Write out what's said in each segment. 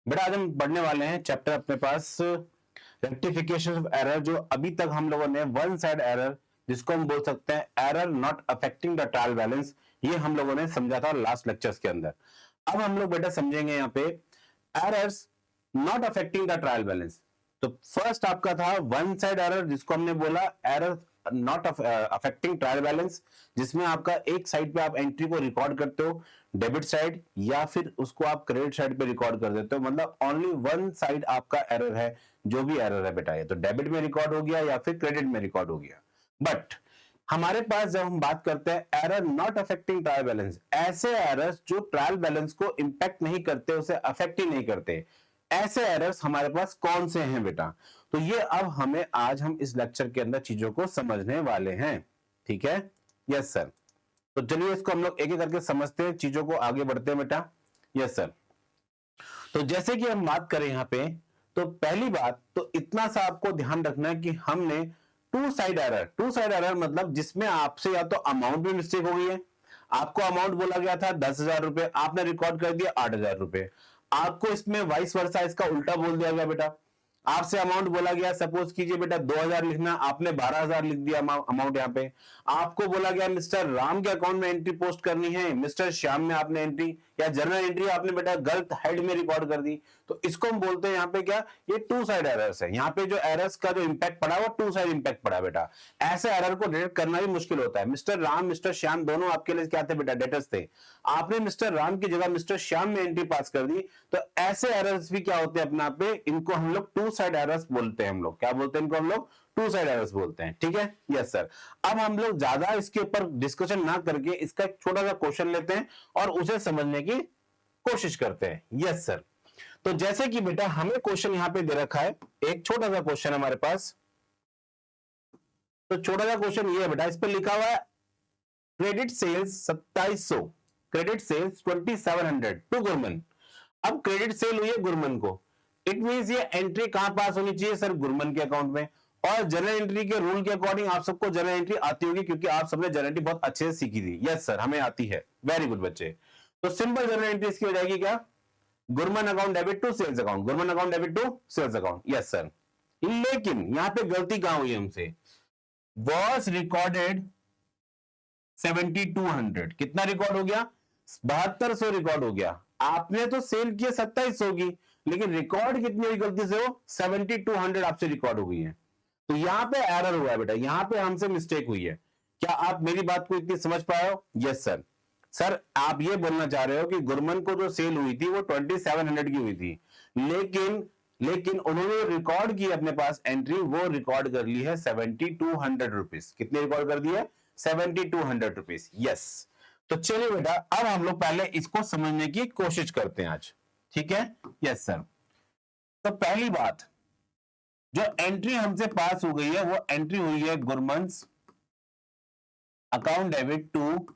बेटा आज हम पढ़ने वाले हैं चैप्टर अपने पास रेक्टिफिकेशन ऑफ एरर, जो अभी तक हम लोगों ने वन साइड एरर, जिसको हम बोल सकते हैं error not affecting the trial balance, ये हम लोगों ने समझा था लास्ट लेक्चर्स के अंदर। अब हम लोग बेटा समझेंगे यहाँ पे errors not affecting the trial balance. तो फर्स्ट आपका था वन साइड एरर, जिसको हमने बोला error not affecting trial balance, जिसमें आपका एक साइड पे आप एंट्री को रिकॉर्ड करते हो डेबिट साइड, या फिर उसको आप क्रेडिट साइड पे रिकॉर्ड कर देते हो, मतलब ओनली वन साइड आपका एरर है। जो भी एरर है बेटा, ये तो डेबिट में रिकॉर्ड हो गया या फिर क्रेडिट में रिकॉर्ड हो गया। बट हमारे पास जब हम बात करते हैं error not affecting trial balance, ऐसे एरर्स जो ट्रायल बैलेंस को इंपैक्ट नहीं करते, उसे अफेक्ट ही नहीं करते, ऐसे एरर्स हमारे पास कौन से हैं बेटा? तो ये अब हमें आज हम इस लेक्चर के अंदर चीजों को समझने वाले हैं। ठीक है, यस सर। तो चलिए इसको हम लोग एक एक करके समझते हैं, चीजों को आगे बढ़ते हैं बेटा। Yes sir. तो जैसे कि हम बात करें यहाँ पे, तो पहली बात तो इतना सा आपको ध्यान रखना है कि हमने टू साइड एरर मतलब जिसमें आपसे या तो अमाउंट में मिस्टेक हो गई है, आपको अमाउंट बोला गया था 10,000 रुपए, आपने रिकॉर्ड कर दिया 8,000 रुपए, आपको इसमें वाइस वर्सा इसका उल्टा बोल दिया गया बेटा। आपसे अमाउंट बोला गया, सपोज कीजिए बेटा 2,000 लिखना, आपने 12,000 लिख दिया अमाउंट। यहाँ पे आपको बोला गया मिस्टर राम के अकाउंट में एंट्री पोस्ट करनी है, मिस्टर श्याम में आपने एंट्री या जर्नल एंट्री आपने बेटा गलत हेड में रिकॉर्ड कर दी। तो इसको हम बोलते हैं यहाँ पे क्या, ये टू साइड एरर्स है। यहाँ पे जो एरर्स का जो इंपैक्ट पड़ा वो टू साइड इंपैक्ट पड़ा बेटा। ऐसे एरर को डिटेक्ट करना भी मुश्किल होता है। मिस्टर राम मिस्टर श्याम दोनों आपके लिए क्या थे बेटा, डेटर्स थे। आपने मिस्टर राम की जगह मिस्टर श्याम में एंट्री पास कर दी, तो ऐसे एरर्स भी क्या होते हैं अपने आप पे, इनको हम लोग टू साइड एरर्स बोलते हैं। हम लोग क्या बोलते हैं इनको, हम लोग टू साइड एरर्स बोलते हैं। ठीक है, यस सर। अब हम लोग ज्यादा इसके ऊपर डिस्कशन ना करके इसका एक छोटा सा क्वेश्चन लेते हैं और उसे समझने की कोशिश करते हैं। Yes sir. तो जैसे कि बेटा हमें क्वेश्चन यहां पे दे रखा है, एक छोटा सा क्वेश्चन हमारे पास। तो छोटा सा क्वेश्चन ये है बेटा, इस पर लिखा हुआ है credit sales 2700, credit sales 2700 to Gurman. अब क्रेडिट सेल हुई है गुरमन को, इट मींस ये एंट्री कहां पास होनी चाहिए सर, गुरमन के अकाउंट में। और जनरल एंट्री के रूल के अकॉर्डिंग आप सबको जनरल एंट्री आती होगी, क्योंकि आप सबने जनरल एंट्री बहुत अच्छे से सीखी थी। यस सर, हमें आती है, वेरी गुड बच्चे। तो सिंपल जनरल एंट्री इसकी हो जाएगी क्या, Gurman account debit to sales account, Gurman account debit to sales account. Yes sir. लेकिन यहां पे गलती कहां हुई हमसे, वॉज रिकॉर्डेड 7200, कितना रिकॉर्ड हो गया, 7200 रिकॉर्ड हो गया। आपने तो सेल किया 2700 की, लेकिन रिकॉर्ड कितनी हुई गलती से, वो 7200 आपसे रिकॉर्ड हो गई है। तो यहां पे एरर हुआ है बेटा, यहां पे हमसे मिस्टेक हुई है। क्या आप मेरी बात को इतनी समझ पाए हो? Yes sir. सर आप ये बोलना चाह रहे हो कि गुरमन को जो सेल हुई थी वो 2700 की हुई थी, लेकिन उन्होंने रिकॉर्ड की अपने पास एंट्री, वो रिकॉर्ड कर ली है 7200 रुपीज। कितने रिकॉर्ड कर दिए, 7200 रुपीज। यस। तो चलिए बेटा अब हम लोग पहले इसको समझने की कोशिश करते हैं आज। ठीक है, यस सर। तो पहली बात, जो एंट्री हमसे पास हो गई है वो एंट्री हुई है Gurman's account debit to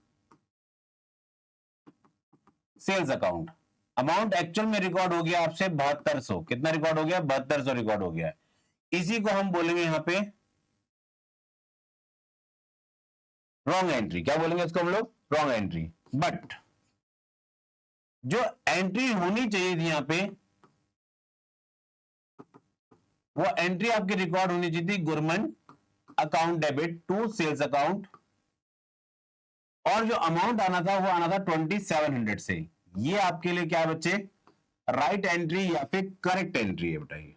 sales account. Amount actual में रिकॉर्ड हो गया आपसे 7200, कितना रिकॉर्ड हो गया, 7200 रिकॉर्ड हो गया। इसी को हम बोलेंगे यहां पे रॉन्ग एंट्री। क्या बोलेंगे इसको हम लोग, रॉन्ग एंट्री। बट जो एंट्री होनी चाहिए थी यहां पे, वो एंट्री आपकी रिकॉर्ड होनी चाहिए थी Gurman account debit to sales account, और जो अमाउंट आना था वो आना था 2700 से। ये आपके लिए क्या है बच्चे, राइट एंट्री या फिर करेक्ट एंट्री है बताइए।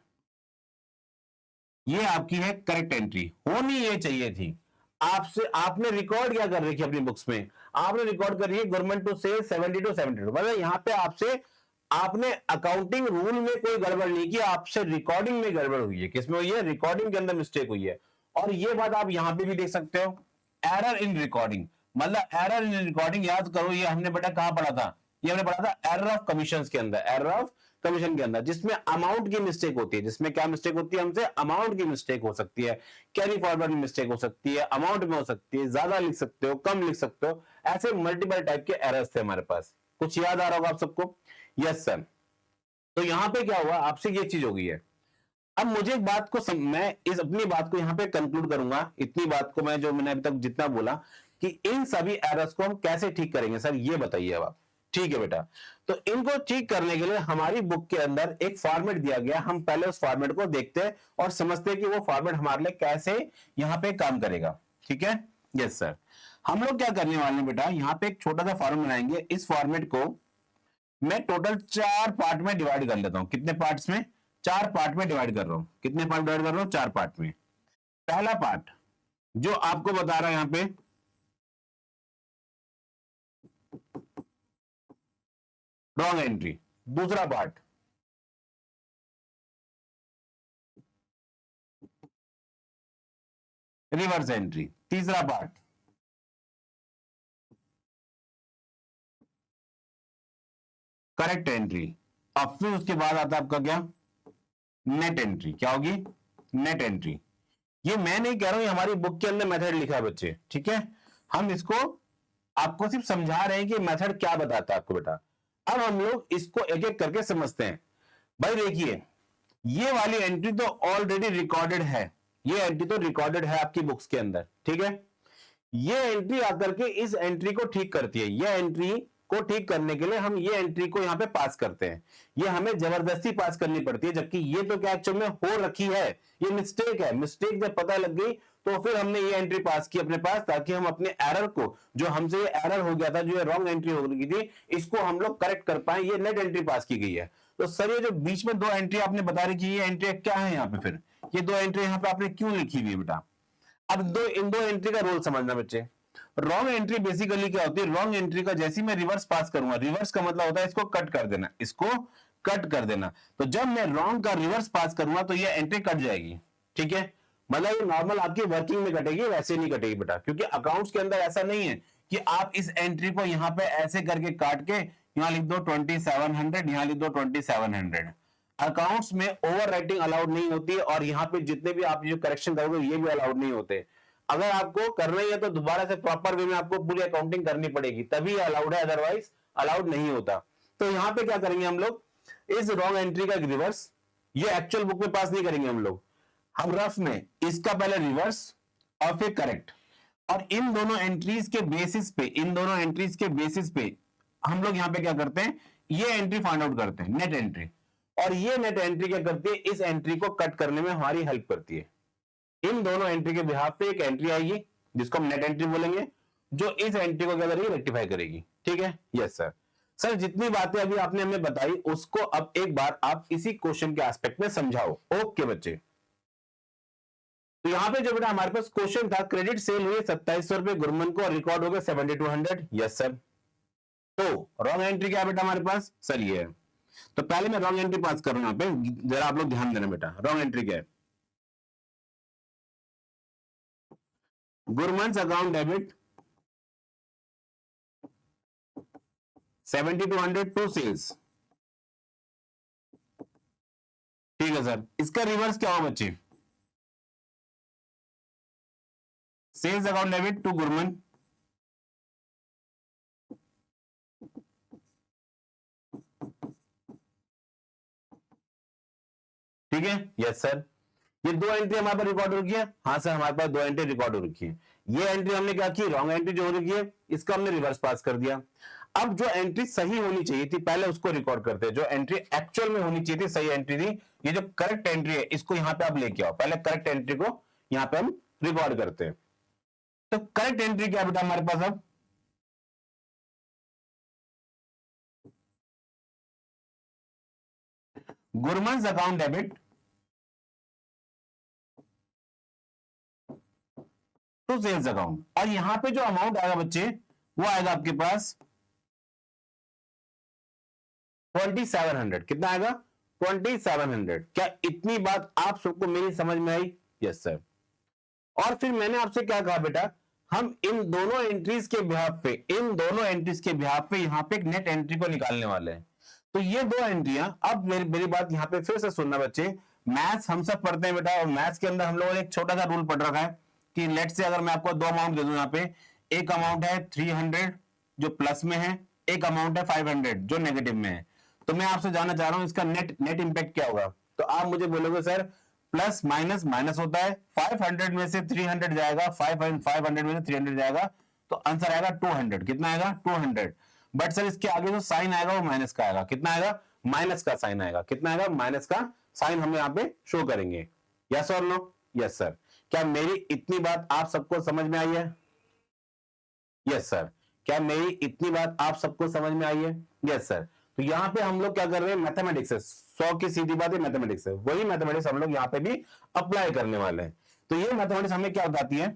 ये आपकी है करेक्ट एंट्री, होनी ये चाहिए थी। आपसे आपने रिकॉर्ड क्या कर रखी है अपनी बुक्स में, आपने रिकॉर्ड कर रही है गवर्नमेंट टू सेल 72 मतलब यहां पे आपसे, आपने अकाउंटिंग रूल में कोई गड़बड़ नहीं की, आपसे रिकॉर्डिंग में गड़बड़ हुई है। किसमें हुई है, रिकॉर्डिंग के अंदर मिस्टेक हुई है। और ये बात आप यहां पे भी देख सकते हो, एरर इन रिकॉर्डिंग, मतलब एरर इन रिकॉर्डिंग याद करो, ये हमने बेटा कहां पढ़ा था, ये हमने पढ़ा था एरर ऑफ कमीशन के अंदर, एरर ऑफ कमीशन के अंदर, जिसमें अमाउंट की मिस्टेक होती है। जिसमें क्या मिस्टेक होती है, हमसे अमाउंट की मिस्टेक हो सकती है, कैरी फॉरवर्ड में मिस्टेक हो सकती है, अमाउंट में हो सकती है, ज्यादा लिख सकते हो, कम लिख सकते हो, ऐसे मल्टीपल टाइप के एरर्स थे हमारे पास। कुछ याद आ रहा होगा आप सबको? Yes sir. तो यहां पे क्या हुआ, आपसे ये चीज हो गई है। अब मुझे एक बात को मैं इस अपनी बात को यहां पे कंक्लूड करूंगा, इतनी बात को मैं, जो मैंने अभी तक जितना बोला कि इन सभी एरर्स को हम कैसे ठीक करेंगे सर, ये बताइए अब आप। ठीक है बेटा, तो इनको ठीक करने के लिए हमारी बुक के अंदर एक फॉर्मेट दिया गया, हम पहले उस फॉर्मेट को देखते हैं और समझते हैं कि वो फॉर्मेट हमारे लिए कैसे यहां पे काम करेगा। ठीक है, यस सर। हम लोग क्या करने वाले हैं बेटा, यहाँ पे एक छोटा सा फॉर्मेट बनाएंगे। इस फॉर्मेट को मैं टोटल 4 पार्ट में डिवाइड कर लेता हूं। कितने पार्ट्स में? 4 पार्ट में डिवाइड कर रहा हूं। कितने पार्ट डिवाइड कर रहा हूं? 4 पार्ट में। पहला पार्ट जो आपको बता रहा है यहां पे, रॉन्ग एंट्री। दूसरा पार्ट रिवर्स एंट्री। तीसरा पार्ट करेक्ट एंट्री। अब फिर उसके बाद आता है आपका क्या? Net entry. क्या होगी? Net entry. ये मैं नहीं कह रहा हूं, ये हमारी बुक के अंदर मेथड लिखा है बच्चे। ठीक है, हम इसको आपको सिर्फ समझा रहे हैं कि मेथड क्या बताता है आपको बेटा। अब हम लोग इसको एक एक करके समझते हैं। भाई देखिए, ये वाली एंट्री तो ऑलरेडी रिकॉर्डेड है, ये एंट्री तो रिकॉर्डेड है आपकी बुक्स के अंदर। ठीक है, ये एंट्री आकर के इस एंट्री को ठीक करती है। ये एंट्री को ठीक करने के लिए हम ये एंट्री को यहां पे पास करते हैं। ये हमें जबरदस्ती पास करनी पड़ती है, जबकि ये तो क्या एक्चुअल में हो रखी है, ये मिस्टेक है। मिस्टेक जब पता लग गई तो फिर हमने ये एंट्री पास की अपने पास, ताकि हम अपने एरर को, जो हमसे ये एरर हो गया था, जो ये रॉन्ग एंट्री हो गई थी, इसको हम लोग करेक्ट कर पाए। ये नेट एंट्री पास की गई है। तो सर ये जो बीच में 2 एंट्री आपने बता रही कि ये एंट्री क्या है यहाँ पे, फिर ये 2 एंट्री यहाँ पे आपने क्यों लिखी हुई है बेटा? अब इन दो एंट्री का रोल समझना बच्चे। रॉन्ग एंट्री बेसिकली क्या होती है? रॉन्ग एंट्री का जैसे मैं रिवर्स पास करूंगा, रिवर्स का मतलब होता है इसको कट कर देना, इसको कट कर देना। तो जब मैं रॉन्ग का रिवर्स पास करूंगा तो ये एंट्री कट जाएगी। ठीक है, मतलब ये नॉर्मल आपकी वर्किंग में कटेगी, वैसे नहीं कटेगी बेटा, क्योंकि अकाउंट्स के अंदर ऐसा नहीं है कि आप इस एंट्री को यहां पे ऐसे करके काट के यहां लिख दो 2700, यहां लिख दो 2700। अकाउंट्स में ओवर राइटिंग अलाउड नहीं होती है, और यहां पे जितने भी आप जो करेक्शन करोगे ये भी अलाउड नहीं होते। अगर आपको करना ही है तो दोबारा से प्रॉपर वे में आपको पूरी अकाउंटिंग करनी पड़ेगी, तभी अलाउड है, अदरवाइज अलाउड नहीं होता। तो यहां पे क्या करेंगे हम लोग, इस रॉन्ग एंट्री का रिवर्स, ये एक्चुअल बुक में पास नहीं करेंगे हम रफ में इसका पहले रिवर्स और फिर करेक्ट। और इन दोनों एंट्रीज के बेसिस पे, इन दोनों एंट्रीज के बेसिस पे हम लोग यहां पे क्या करते हैं, ये एंट्री फाइंड आउट करते हैं, नेट एंट्री। और ये नेट एंट्री क्या करती है, इस एंट्री को कट करने में हमारी हेल्प करती है। इन दोनों एंट्री के बिहाफ पे एक एंट्री आएगी जिसको हम नेट एंट्री बोलेंगे, जो इस एंट्री को क्या करेगी, रेक्टिफाई करेगी। ठीक है, यस सर। सर जितनी बातें अभी आपने हमें बताई उसको अब एक बार आप इसी क्वेश्चन के एस्पेक्ट में समझाओ। ओके बच्चे, तो यहां पे जो बेटा हमारे पास क्वेश्चन था, क्रेडिट सेल हुई 2700 रुपए गुरमन को और रिकॉर्ड हो गए 7200। Yes sir. तो रॉन्ग एंट्री क्या है बेटा हमारे पास? सर ये है। तो पहले मैं रॉन्ग एंट्री पास कर रहा हूं, यहां पे जरा आप लोग ध्यान देना बेटा। रॉन्ग एंट्री क्या है? Gurman's account debit 7200 to sales. ठीक है सर, इसका रिवर्स क्या हो बच्चे? Sales account debit to Gurman. ठीक है, यस सर। ये 2 एंट्री हमारे पास रिकॉर्ड हो रखी है। हाँ सर, हमारे पास 2 एंट्री रिकॉर्ड हो रखी है। ये एंट्री हमने क्या की, रॉन्ग एंट्री जो हो रखी है इसका हमने रिवर्स पास कर दिया। अब जो एंट्री सही होनी चाहिए थी पहले उसको रिकॉर्ड करते हैं, जो एंट्री एक्चुअल में होनी चाहिए थी, सही एंट्री थी, ये जो करेक्ट एंट्री है इसको यहां पे आप लेके आओ। पहले करेक्ट एंट्री को यहां पे हम रिकॉर्ड करते हैं। तो करेक्ट एंट्री क्या बेटा हमारे पास? अब Gurman's account debit to sales account, और यहां पे जो अमाउंट आएगा बच्चे वो आएगा आपके पास 2700। कितना आएगा? 2700। क्या इतनी बात आप सबको मेरी समझ में आई? Yes sir. और फिर मैंने आपसे क्या कहा बेटा, हम इन दोनों एंट्रीज के बिहाफ पे, इन दोनों एंट्रीज के बिहाफ पे यहां पे एक नेट एंट्री को निकालने वाले हैं। तो ये 2 एंट्रियां, अब मेरी बात यहां पे फिर से सुनना बच्चे। मैथ्स हम सब पढ़ते हैं बेटा, और मैथ्स के अंदर हम लोगों ने एक छोटा सा रूल पढ़ रखा है कि लेट से अगर मैं आपको 2 अमाउंट दे दूं, यहां पे एक अमाउंट है 300 जो प्लस में है, एक अमाउंट है 500 जो नेगेटिव में है। तो मैं आपसे जानना चाह रहा हूं इसका नेट इंपैक्ट क्या होगा। तो आप मुझे बोलोगे सर प्लस माइनस माइनस होता है, 500 में से 300 जाएगा, 500 में से 300 जाएगा, तो आंसर आएगा 200। कितना आएगा? 200। बट सर इसके आगे जो साइन आएगा वो माइनस का आएगा। कितना आएगा? माइनस का साइन आएगा। कितना आएगा? माइनस का साइन हम यहाँ पे शो करेंगे। यस और नो? Yes sir. क्या मेरी इतनी बात आप सबको समझ में आई है? Yes sir. क्या मेरी इतनी बात आप सबको समझ में आई है? Yes sir. तो यहाँ पे हम लोग क्या कर रहे हैं? मैथमेटिक्स है, 100 की सीधी बात है, मैथमेटिक्स है। वही मैथमेटिक्स हम लोग यहाँ पे भी अप्लाई करने वाले हैं। तो ये मैथमेटिक्स हमें क्या बताती है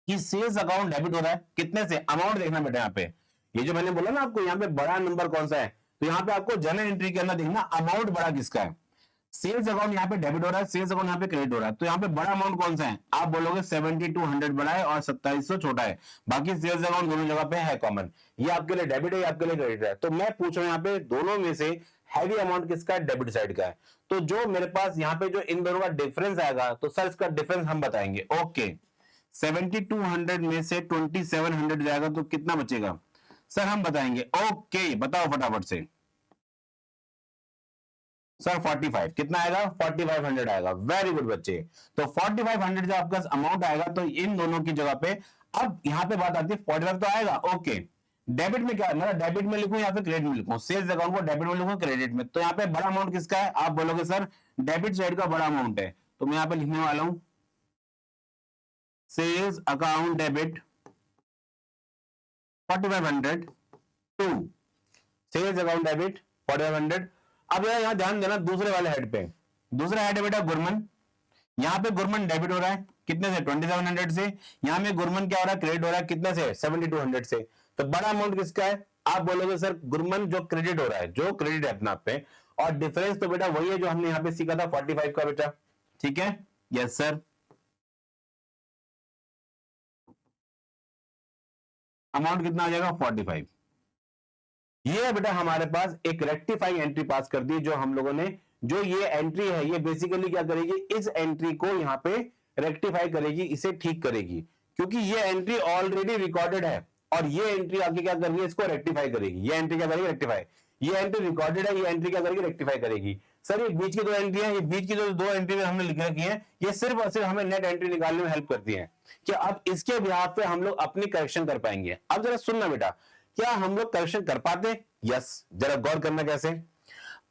कि सेल्स अकाउंट डेबिट हो रहा है कितने से? अमाउंट देखना बेटा यहाँ पे। ये जो मैंने बोला ना आपको, यहाँ पे बड़ा नंबर कौन सा है, तो यहाँ पे आपको जर्नल एंट्री के अंदर देखना अमाउंट बड़ा किसका है। सेल्स अकाउंट यहाँ पे डेबिट हो रहा है, सेल्स अकाउंट यहाँ पे क्रेडिट हो रहा है। तो यहाँ पे बड़ा अमाउंट कौन सा है? आप बोलोगे 7200 बड़ा है और 2700 छोटा है। बाकी सेल्स अकाउंट दोनों जगह पे है कॉमन। ये आपके लिए डेबिट है, ये आपके लिए क्रेडिट है। तो मैं पूछ रहा हूँ यहाँ पे दोनों में से हैवी अमाउंट किसका है? डेबिट साइड का है। तो जो मेरे पास यहाँ पे जो इन दोनों का डिफरेंस आएगा, तो सर इसका डिफरेंस हम बताएंगे। ओके, 7200 में से 2700 जाएगा तो कितना बचेगा? सर हम बताएंगे। ओके, बताओ फटाफट से। सर 45। कितना आएगा? 4500 आएगा। वेरी गुड बच्चे। तो 4500 जब आपका अमाउंट आएगा तो इन दोनों की जगह पे, अब यहां पे बात आती है 45 तो आएगा। ओके, डेबिट में क्या है? मेरा डेबिट में लिखूं या फिर क्रेडिट में लिखूं? सेल्स अकाउंट को डेबिट में लिखूं क्रेडिट में? तो यहाँ पे बड़ा अमाउंट किसका है? आप बोलोगे सर डेबिट साइड का बड़ा अमाउंट है। तो मैं यहाँ पे लिखने वाला हूं sales account debit 4500 to sales account debit 4500। अब यहां ध्यान देना दूसरे वाले हेड पे। दूसरा हेड है बेटा गुरमन। यहां पे गुरमन डेबिट हो रहा है कितने से? 2700 से। यहां में गुरमन क्या हो रहा है? क्रेडिट हो रहा है कितने से? 7200 से। तो बड़ा अमाउंट किसका है? आप बोलोगे सर गुरमन जो क्रेडिट हो रहा है, जो क्रेडिट है अपना पे। और डिफरेंस तो बेटा वही है जो हमने यहां पे सीखा था 45 का बेटा। ठीक है? Yes sir. अमाउंट कितना आ जाएगा? 45। ये बेटा हमारे पास एक रेक्टिफाइंग एंट्री पास कर दी जो हम लोगों ने। जो ये एंट्री है ये बेसिकली क्या करेगी? इस एंट्री को यहां पे रेक्टिफाई करेगी, इसे ठीक करेगी, क्योंकि ये एंट्री ऑलरेडी रिकॉर्डेड है और ये एंट्री आगे क्या कर रही है? इसको रेक्टिफाई करेगी। ये एंट्री क्या करेगी? रेक्टिफाई। ये एंट्री रिकॉर्डेड है, ये एंट्री क्या करेगी? रेक्टिफाई करेगी। सर ये बीच की दो एंट्री है, ये बीच की जो दो एंट्री हमने लिख रखी है, ये सिर्फ और सिर्फ हमें नेट एंट्री निकालने में हेल्प करती है कि अब इसके बिहाफ पे हम लोग अपनी करेक्शन कर पाएंगे। अब जरा सुनना बेटा, क्या हम लोग करेक्शन कर पाते? यस। जरा गौर करना कैसे।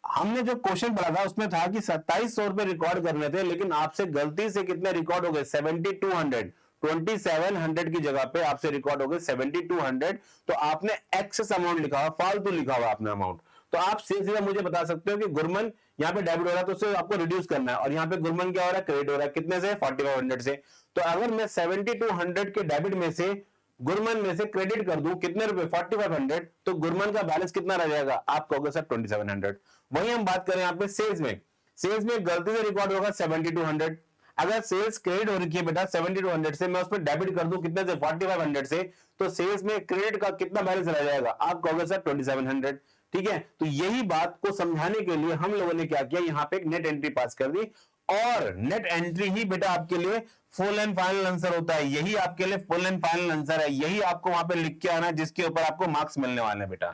हमने जो क्वेश्चन पढ़ा था उसमें था कि 2700 रुपए रिकॉर्ड करने थे, लेकिन आपसे गलती से कितने रिकॉर्ड हो गए? 7200। 2700 की जगह पे आपसे रिकॉर्ड हो गए 7200। तो आपने एक्सेस अमाउंट लिखा हुआ, फालतू लिखा हुआ आपने अमाउंट। तो आप सीधा मुझे बता सकते हो कि गुरमन यहाँ पे डेबिट हो रहा है तो उसे आपको रिड्यूस करना है, और यहाँ पे गुरमन क्या हो रहा है? क्रेडिट हो रहा है कितने से? 4500 से। तो अगर मैं 7200 के डेबिट में से गुरमन में से क्रेडिट कर दूं कितने रुपए? 4500। तो गुरमन का बैलेंस कितना रह जाएगा? आप कहोगे सर 2700। वही हम बात करें यहाँ पे सेल्स में। सेल्स में गलती से रिकॉर्ड होगा 7200। अगर सेल्स क्रेडिट हो रखी है बेटा 7200 से, मैं उसमें डेबिट कर दूं कितने से? 4500 से। तो सेल्स में क्रेडिट का कितना बैलेंस रह जाएगा? आप कहोगे सर 2700। ठीक है? तो यही बात को समझाने के लिए हम लोगों ने क्या किया, यहाँ पे एक नेट एंट्री पास कर दी। और नेट एंट्री ही बेटा आपके लिए फुल एंड फाइनल आंसर होता है। यही आपके लिए फुल एंड फाइनल आंसर है। यही आपको वहां पे लिख के आना है जिसके ऊपर आपको मार्क्स मिलने वाले हैं बेटा।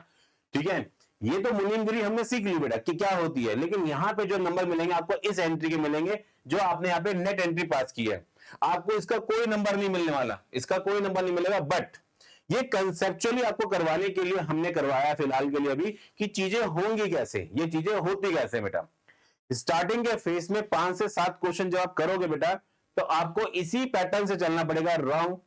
ठीक है? ये तो मुनीमगिरी हमने सीख ली बेटा कि क्या होती है, लेकिन यहां पे जो नंबर मिलेंगे आपको इस एंट्री के मिलेंगे जो आपने यहाँ पे नेट एंट्री पास की है। आपको इसका कोई नंबर नहीं मिलने वाला, इसका कोई नंबर नहीं मिलेगा। बट ये कंसेप्चुअली आपको करवाने के लिए हमने करवाया फिलहाल के लिए अभी कि चीजें होंगी कैसे, ये चीजें होती कैसे बेटा। स्टार्टिंग के फेस में 5 से 7 क्वेश्चन जब आप करोगे बेटा, तो आपको इसी पैटर्न से चलना पड़ेगा, रॉन्ग,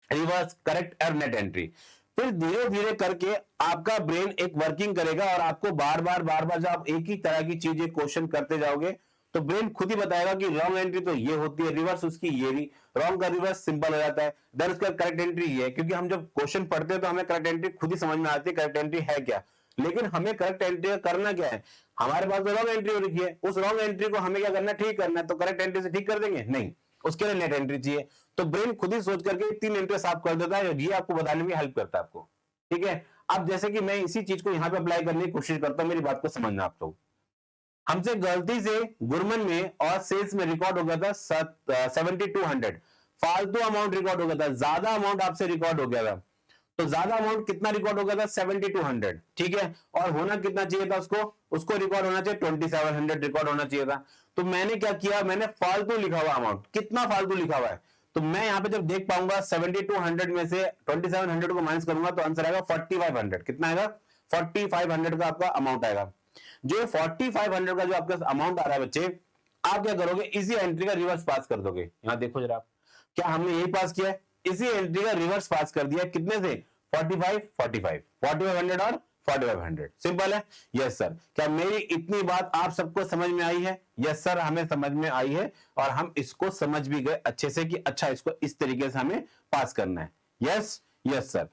रिवर्स, करेक्ट और नेट एंट्री। फिर धीरे धीरे करके आपका ब्रेन एक वर्किंग करेगा और आपको बार बार जब आप एक ही तरह की चीजें क्वेश्चन करते जाओगे तो ब्रेन खुद ही बताएगा कि रॉन्ग एंट्री तो ये होती है, रिवर्स उसकी ये भी, रॉन्ग का रिवर्स सिंपल हो जाता है, देन उसका करेक्ट एंट्री ये है। क्योंकि हम जब क्वेश्चन पढ़ते हैं तो हमें करेक्ट एंट्री खुद ही समझ में आती है करेक्ट एंट्री है क्या, लेकिन हमें करेक्ट एंट्री करना क्या है? हमारे पास तो रॉन्ग एंट्री हो रखी है, उस रॉन्ग एंट्री को हमें क्या करना है? ठीक करना है। तो करेक्ट एंट्री से ठीक कर देंगे? नहीं, उसके लिए नेट एंट्री चाहिए। तो ब्रेन खुद ही सोच करके 3 एंट्री साफ कर देता है, ये आपको बताने में हेल्प करता है आपको। ठीक है? अब जैसे कि मैं इसी चीज को यहां पे अप्लाई करने की कोशिश करता हूं, मेरी बात को समझना आप लोग। हमसे गलती से गुरमन में और सेल्स में रिकॉर्ड हो गया था 7200, फालतू अमाउंट रिकॉर्ड हो गया था, ज्यादा अमाउंट आपसे रिकॉर्ड हो गया था। तो ज्यादा अमाउंट कितना रिकॉर्ड हो गया था? 7200। ठीक है? और होना कितना चाहिए था उसको रिकॉर्ड होना चाहिए 2700 रिकॉर्ड होना चाहिए था। तो मैंने क्या किया? मैंने फालतू लिखा हुआ अमाउंट, कितना फालतू लिखा हुआ है तो मैं यहाँ पे जब देख पाऊंगा 7200 में से 2700 को माइनस करूंगा तो आंसर आएगा 4500। कितना आएगा? 4500 का आपका अमाउंट आएगा। जो 4500 का जो आपका अमाउंट आ रहा है बच्चे, आप क्या करोगे? इसी एंट्री का रिवर्स पास कर दोगे। यहां देखो जरा, क्या हमने यही पास किया है? इसी एंट्री का रिवर्स पास कर दिया। कितने से? 4500 और 4500। सिंपल है। Yes sir. क्या मेरी इतनी बात आप सबको समझ में आई है? यस सर, हमें समझ में आई है और हम इसको समझ भी गए अच्छे से कि अच्छा इसको इस तरीके से हमें पास करना है। Yes yes sir.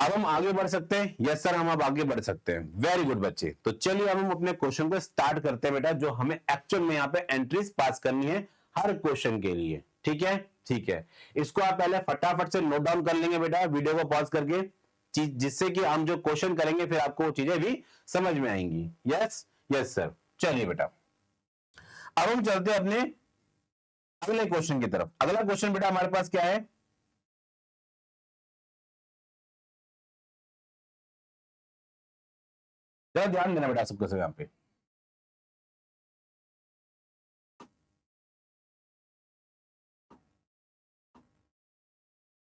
अब हम आगे बढ़ सकते हैं? यस सर, हम अब आगे बढ़ सकते हैं। वेरी गुड बच्चे। तो चलिए अब हम अपने क्वेश्चन को स्टार्ट करते हैं बेटा, जो हमें एक्चुअल में यहाँ पे एंट्रीज पास करनी है हर क्वेश्चन के लिए। ठीक है, ठीक है। इसको आप पहले फटाफट से नोट डाउन कर लेंगे बेटा, वीडियो को पॉज करके, जिससे कि हम जो क्वेश्चन करेंगे फिर आपको वो चीजें भी समझ में आएंगी। Yes yes sir. चलिए बेटा, अब हम चलते हैं अपने अगले क्वेश्चन की तरफ। अगला क्वेश्चन बेटा हमारे पास क्या है? जरा ध्यान देना बेटा सबको से यहाँ पे।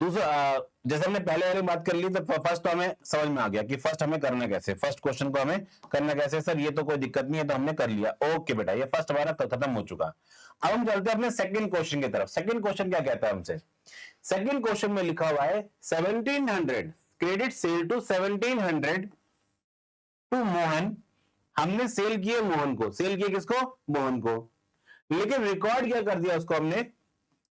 दूसरा, जैसे हमने पहले वाली बात कर ली तो फर्स्ट तो हमें समझ में आ गया कि फर्स्ट हमें करना कैसे, फर्स्ट क्वेश्चन को हमें करना कैसे। सर ये तो कोई दिक्कत नहीं है, तो हमने कर लिया। ओके बेटा, ये फर्स्ट हमारा खत्म हो चुका। अब हम चलते हैं अपने सेकंड क्वेश्चन की तरफ। सेकंड क्वेश्चन क्या कहता है हमसे? सेकंड क्वेश्चन में लिखा हुआ है 1700 credit sale to 1700 to Mohan. हमने सेल किए मोहन को। सेल किए किसको? मोहन को। लेकिन रिकॉर्ड क्या कर दिया उसको हमने?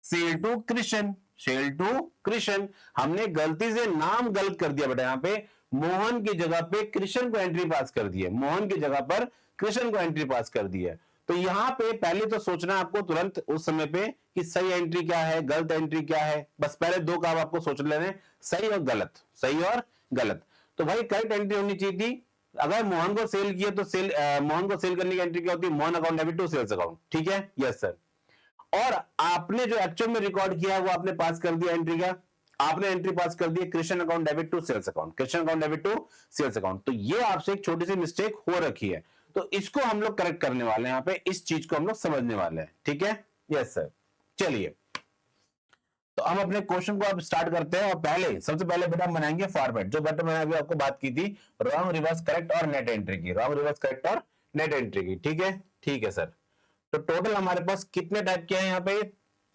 Sale to Krishna. Sale to Krishna. हमने गलती से नाम गलत कर दिया बेटा। यहां पे मोहन की जगह पे कृष्ण को एंट्री पास कर दी है। मोहन की जगह पर कृष्ण को एंट्री पास कर दी है। तो यहां पे पहले तो सोचना आपको तुरंत उस समय पे कि सही एंट्री क्या है, गलत एंट्री क्या है। बस पहले दो काम आपको सोच लेने, सही और गलत, सही और गलत। तो भाई करेक्ट एंट्री होनी चाहिए थी। अगर मोहन को सेल किया तो मोहन को सेल करने की एंट्री क्या होती है? Mohan account debit to sales account. ठीक है, यस सर। और आपने जो एक्चुअल में रिकॉर्ड किया वो आपने पास कर दिया एंट्री का। आपने एंट्री पास कर दी Krishna account debit to sales account. Krishna account debit to sales account. तो ये आपसे एक छोटी सी मिस्टेक हो रखी है, तो इसको हम लोग करेक्ट करने वाले हैं। यहां पे इस चीज को हम लोग समझने वाले हैं। ठीक है, यस सर। चलिए, तो हम अपने क्वेश्चन को अब स्टार्ट करते हैं। और पहले सबसे पहले बेटा हम बनाएंगे फॉर्मेट, जो बेटा मैंने अभी आपको बात की थी रॉन्ग, रिवर्स, करेक्ट और नेट एंट्री की। रॉन्ग, रिवर्स, करेक्ट और नेट एंट्री की। ठीक है, ठीक है सर। तो टोटल हमारे पास कितने टाइप के हैं? यहाँ पे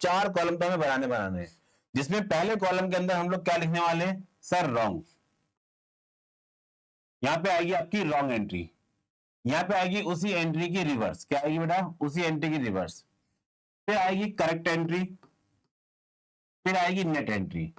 4 कॉलम तो हमें बनाने हैं, जिसमें पहले कॉलम के अंदर हम लोग क्या लिखने वाले हैं? Sir wrong. यहां पे आएगी आपकी रॉन्ग एंट्री। यहां पे आएगी उसी एंट्री की रिवर्स। क्या आएगी बेटा? उसी एंट्री की रिवर्स। फिर आएगी करेक्ट एंट्री, फिर आएगी नेट एंट्री।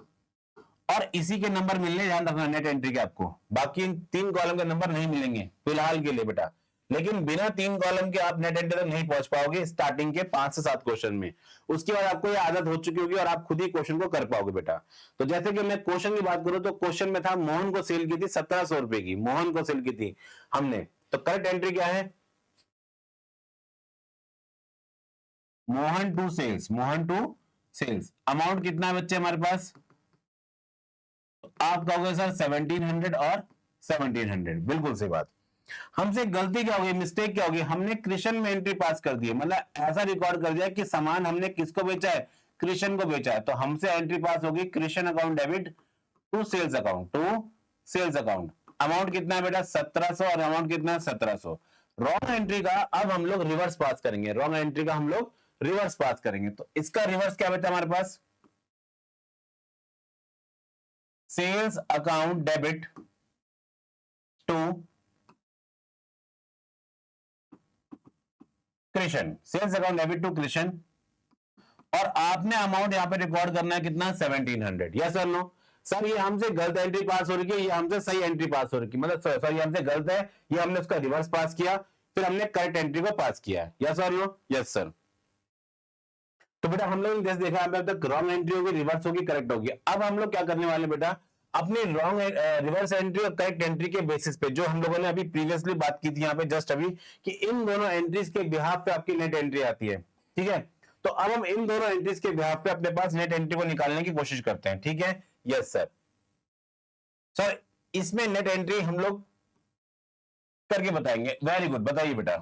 और इसी के नंबर मिलने, ध्यान रखना नेट एंट्री के आपको, बाकी 3 कॉलम के नंबर नहीं मिलेंगे फिलहाल के लिए बेटा। लेकिन बिना 3 कॉलम के आप नेट एंट्री तक नहीं पहुंच पाओगे स्टार्टिंग के 5 से 7 क्वेश्चन में। उसके बाद आपको ये आदत हो चुकी होगी और आप खुद ही क्वेश्चन को कर पाओगे बेटा। तो जैसे कि मैं क्वेश्चन की बात करूं तो क्वेश्चन में था मोहन को सेल की थी 1700 रुपए की। मोहन को सेल की थी हमने। तो करेक्ट एंट्री क्या है? Mohan to sales. Mohan to sales. Amount कितना है बच्चे हमारे पास? आप कहोगे सर 1700 और 1700। बिल्कुल सही बात। हमसे गलती क्या होगी, मिस्टेक क्या होगी? हमने कृष्ण में एंट्री पास कर दी है, मतलब ऐसा रिकॉर्ड कर दिया कि सामान हमने किसको बेचा है? कृष्ण को बेचा है। तो हमसे एंट्री पास होगी Krishna account debit to sales account. To sales account. Amount कितना है बेटा? 1700 और अमाउंट कितना है? 1700। रॉन्ग एंट्री का अब हम लोग रिवर्स पास करेंगे। रॉन्ग एंट्री का हम लोग रिवर्स पास करेंगे। तो इसका रिवर्स क्या बेटा हमारे पास? Sales account debit to Krishna. Sales account debit to Krishna. और आपने अमाउंट यहां पे रिकॉर्ड करना है कितना? 1700। यस और नो? सर ये हमसे गलत एंट्री पास हो रही है, ये हमसे सही एंट्री पास हो रही है, मतलब सर ये हमसे गलत है, ये हमने उसका रिवर्स पास किया, फिर हमने करेक्ट एंट्री को पास किया। यस और नो? Yes sir. तो बेटा हम लोग जैसे देखा अब तक रॉन्ग एंट्री होगी, रिवर्स होगी, करेक्ट होगी। अब हम लोग क्या करने वाले बेटा? अपनी रॉन्ग रिवर्स एंट्री और करेक्ट एंट्री के बेसिस पे, जो हम लोगों ने अभी प्रीवियसली बात की थी यहाँ पे जस्ट अभी, कि इन दोनों एंट्रीज के बिहाफ पे आपकी नेट एंट्री आती है। ठीक है, तो अब हम इन दोनों एंट्रीज के बिहाफ पे अपने पास नेट एंट्री को निकालने की कोशिश करते हैं। ठीक है, यस सर। सर इसमें नेट एंट्री हम लोग करके बताएंगे। वेरी गुड, बताइए बेटा।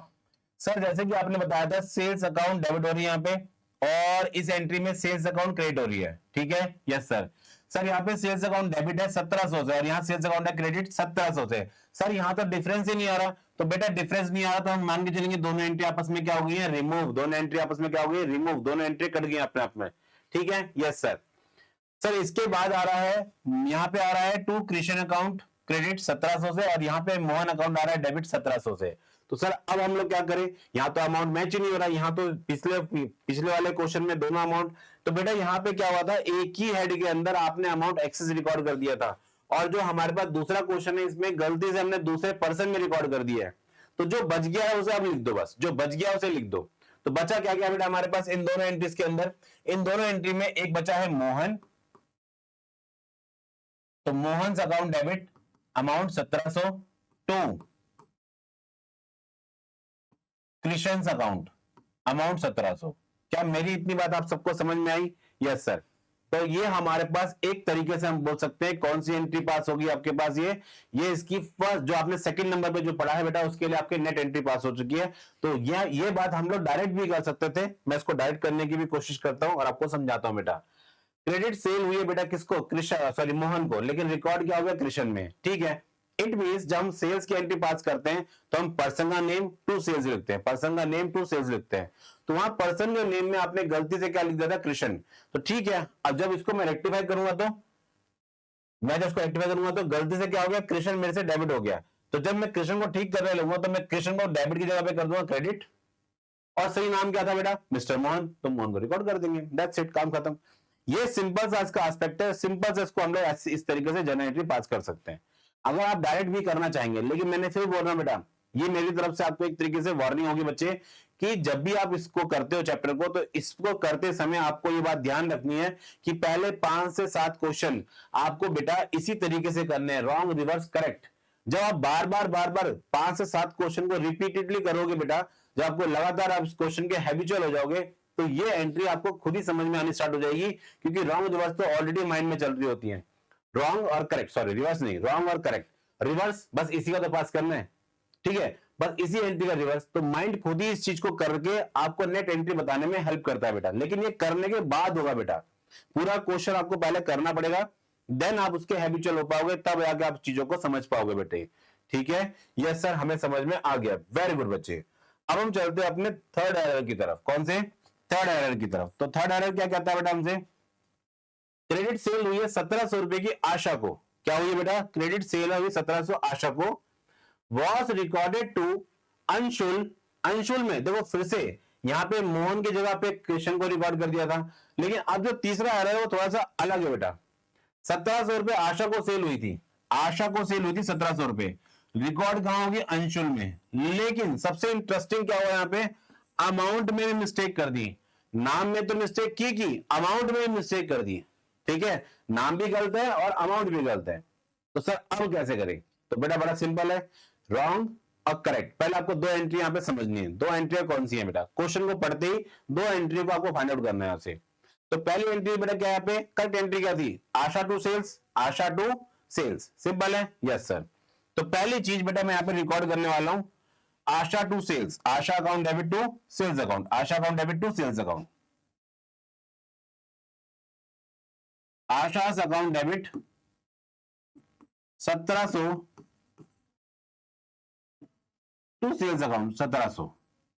सर जैसे कि आपने बताया था सेल्स अकाउंट डेबिट हो रही है यहाँ पे, और इस एंट्री में सेल्स अकाउंट क्रेडिट हो रही है, ठीक है, यस सर। सर यहाँ पे सेल्स अकाउंट डेबिट है 1700 से और यहाँ सेल्स अकाउंट है क्रेडिट 1700 से। सर यहाँ तो डिफरेंस ही नहीं आ रहा, तो बेटा डिफरेंस नहीं आ रहा तो हम मान के चलेंगे दोनों एंट्री आपस में क्या हो गई है, रिमूव। दोनों एंट्री आपस में क्या हो गई, रिमूव। दोनों एंट्री कट गई अपने आप में, ठीक है, यस सर। सर इसके बाद आ रहा है, यहाँ पे आ रहा है टू कृष्ण अकाउंट क्रेडिट 1700 से और यहाँ पे मोहन अकाउंट आ रहा है डेबिट 1700 से। तो सर अब हम लोग क्या करें, यहाँ तो अमाउंट मैच ही नहीं हो रहा, यहाँ तो पिछले वाले क्वेश्चन में दोनों अमाउंट, तो बेटा यहाँ पे क्या हुआ था, एक ही हेड के अंदर आपने अमाउंट एक्सेस रिकॉर्ड कर दिया था और जो हमारे पास दूसरा क्वेश्चन है इसमें गलती से हमने दूसरे पर्सन में रिकॉर्ड कर दिया है। तो जो बच गया है उसे आप लिख दो, बस जो बच गया उसे लिख दो। तो बचा क्या क्या बेटा हमारे पास इन दोनों एंट्रीज के अंदर, इन दोनों एंट्री में एक बचा है मोहन, तो Mohan account debit amount 1700 to Krishna account amount 1700। क्या मेरी इतनी बात आप सबको समझ में आई, यस सर। तो ये हमारे पास एक तरीके से हम बोल सकते हैं कौन सी एंट्री पास होगी आपके पास, ये इसकी फर्स्ट जो आपने सेकंड नंबर पे जो पढ़ा है बेटा उसके लिए आपके नेट एंट्री पास हो चुकी है। तो ये बात हम लोग डायरेक्ट भी कर सकते थे, मैं इसको डायरेक्ट करने की भी कोशिश करता हूं और आपको समझाता हूं बेटा। क्रेडिट सेल हुई है बेटा किसको, कृष्ण सॉरी मोहन को, लेकिन रिकॉर्ड क्या हो गया कृष्ण में, ठीक है। इट मींस जब हम सेल्स की एंट्री पास करते हैं तो हम पर्सन का नेम टू सेल्स लिखते हैं, पर्सन का नेम टू सेल्स लिखते हैं। तो वहां पर्सन के नेम में आपने गलती से क्या लिख दिया था, कृष्ण। तो ठीक है, अब जब इसको मैं रेक्टिफाई करूंगा तो मैं जब इसको रेक्टिफाई करूंगा तो गलती से क्या हो गया, कृष्ण मेरे से डेबिट हो गया। तो जब मैं कृष्ण को ठीक करने लगूंगा तो मैं कृष्ण को डेबिट की जगह पे कर दूंगा क्रेडिट, और सही नाम क्या था बेटा, मिस्टर मोहन, तो मोहन को रिकॉर्ड कर देंगे, दैट्स इट, काम खत्म। ये सिंपल सा इसका एस्पेक्ट है, सिंपल से इसको हम लोग इस तरीके से जनरल एंट्री पास कर सकते हैं अगर आप डायरेक्ट भी करना चाहेंगे। लेकिन मैंने फिर बोल रहा हूं बेटा, ये मेरी तरफ से आपको एक तरीके से वार्निंग होगी बच्चे कि जब भी आप इसको करते हो चैप्टर को, तो इसको करते समय आपको ये बात ध्यान रखनी है कि पहले 5 से 7 क्वेश्चन आपको बेटा इसी तरीके से करने हैं, रॉन्ग रिवर्स करेक्ट। जब आप बार बार 5 से 7 क्वेश्चन को रिपीटेडली करोगे बेटा, जब आपको लगातार आप इस क्वेश्चन के हैबिचुअल हो जाओगे, तो ये एंट्री आपको खुद ही समझ में आनी स्टार्ट हो जाएगी, क्योंकि रॉन्ग रिवर्स तो ऑलरेडी माइंड में चल रही होती है। रॉन्ग और करेक्ट, सॉरी रिवर्स नहीं, रॉन्ग और करेक्ट, रिवर्स बस इसी का तो पास करना है, ठीक है, बस इसी एंट्री का रिवर्स। तो माइंड खुद ही इस चीज को करके आपको नेट एंट्री बताने में हेल्प करता है बेटा, लेकिन ये करने के बाद होगा बेटा, पूरा क्वेश्चन आपको पहले करना पड़ेगा, देन आप उसके हैबिचुअल हो पाओगे, तब आगे आप चीजों को समझ पाओगे बेटे, ठीक है। यस सर, हमें समझ में आ गया, वेरी गुड बच्चे। अब हम चलते हैं अपने थर्ड एरर की तरफ। कौन से, थर्ड एरर की तरफ। तो थर्ड एरर क्या कहता है बेटा हमसे, क्रेडिट सेल हुई है 1700 रुपए की आशा को, क्या हुई है बेटा, क्रेडिट सेल हुई 1700 आशा को, was recorded to Anshul. Anshul में देखो फिर से यहां पे मोहन की जगह पे कृष्ण को रिकॉर्ड कर दिया था, लेकिन अब जो तीसरा एरर है वो थोड़ा सा अलग है बेटा। 1700 रुपए आशा को सेल हुई थी, आशा को सेल हुई थी 1700 रुपए, रिकॉर्ड कहां होगी, अंशुल में। लेकिन सबसे इंटरेस्टिंग क्या हुआ, यहां पे अमाउंट में भी मिस्टेक कर दी, नाम में तो मिस्टेक की अमाउंट में भी मिस्टेक कर दी, ठीक है, नाम भी गलत है और अमाउंट भी गलत है। तो सर अब कैसे करें, तो बेटा बड़ा सिंपल है, रॉन्ग और करेक्ट। पहले आपको दो एंट्री यहां पे समझनी है, दो एंट्री कौन सी है बेटा, क्वेश्चन को पढ़ते ही दो एंट्री को आपको फाइंड आउट करना है यहां से। तो पहली एंट्री बेटा क्या है, यहाँ पे करेक्ट एंट्री क्या थी, Asha to sales, Asha to sales, simple है, यस सर। तो पहली चीज बेटा मैं यहां पे रिकॉर्ड करने वाला हूं, Asha to sales, Asha account debit to sales account, Asha account debit to sales account, Asha account debit 1700 to sales account 1700,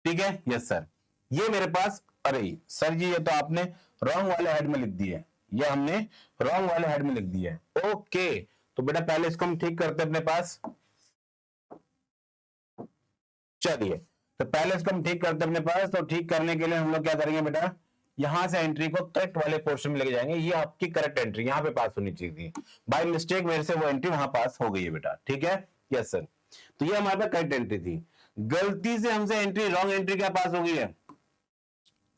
ठीक है, यस सर। ये मेरे पास, अरे सर जी ये तो आपने रॉन्ग वाले हेड में लिख दी है, ये हमने रॉन्ग वाले हेड में लिख दी है, ओके। तो बेटा पहले इसको हम ठीक करते हैं अपने पास, चलिए तो पहले इसको हम ठीक करते हैं अपने पास। तो ठीक करने के लिए हम लोग क्या करेंगे बेटा, यहां से एंट्री को करेक्ट वाले पोर्शन में लेके जाएंगे, ये आपकी करेक्ट एंट्री यहां पे पास होनी चाहिए थी, बाय मिस्टेक मेरे से वो एंट्री वहां पास हो गई है बेटा, ठीक है, यस सर। तो ये हमारे पास करेक्ट एंट्री थी, गलती से हमसे एंट्री रॉन्ग एंट्री क्या पास हो गई है,